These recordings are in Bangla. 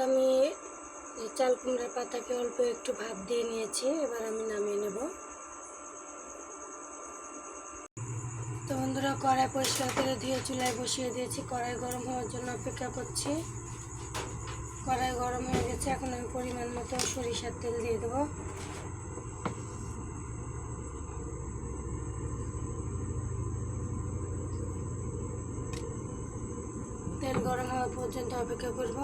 আমি এই চাল কুমড়ার পাতাকে অল্প একটু ভাপ দিয়ে নিয়েছি, এবার আমি নামিয়ে নেব। তো বন্ধুরা, কড়াই পরিষ্কার করে ধুয়ে চুলায় বসিয়ে দিয়েছি, কড়াই গরম হওয়ার জন্য অপেক্ষা করছি। কড়াই গরম হয়ে গেছে, এখন আমি পরিমাণ মতো সরিষার তেল দিয়ে দেবো। তেল গরম হওয়া পর্যন্ত অপেক্ষা করব।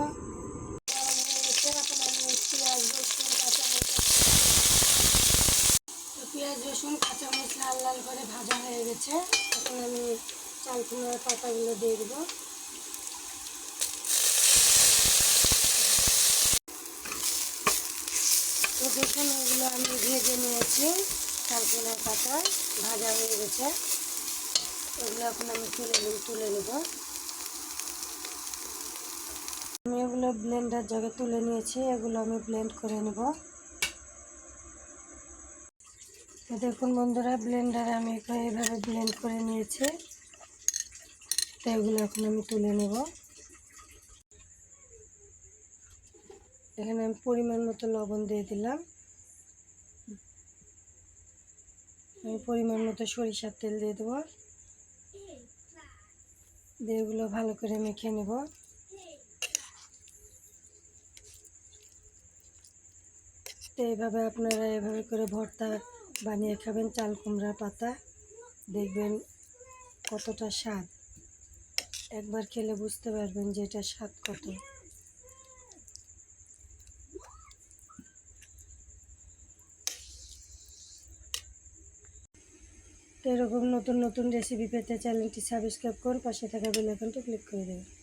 পেঁয়াজ রসুন কাঁচামরিচ লাল লাল করে ভাজা হয়ে গেছে, এখন আমি চাল কুমড়ার পাতাগুলো দিয়ে দেবো। তো দেখুন, এগুলো আমি ভেজে নিয়েছি, চাল কুমড়ার পাতা ভাজা হয়ে গেছে। এগুলো এখন আমি তুলে নেব। আমি এগুলো ব্লেন্ডার জায়গায় তুলে নিয়েছি, এগুলো আমি ব্লেন্ড করে নেব। তো দেখুন বন্ধুরা, ব্লেন্ডারে আমি এইভাবে ব্লেন্ড করে নিয়েছি। তো এগুলো এখন আমি তুলে নেব। এখানে আমি পরিমাণ মতো লবণ দিয়ে দিলাম। আমি পরিমাণ মতো সরিষার তেল দিয়ে দেবো। দিয়ে এগুলো ভালো করে মেখে নেব। তো এইভাবে আপনারা এভাবে করে ভর্তা বানিয়ে খাবেন চাল কুমড়ার পাতা, দেখবেন কতটা স্বাদ। একবার খেলে বুঝতে পারবেন যে এটা স্বাদ কত। তো এরকম নতুন নতুন রেসিপি পেতে চ্যানেলটি সাবস্ক্রাইব করুন, পাশে থাকা বেল আইকনটি ক্লিক করে দেবেন।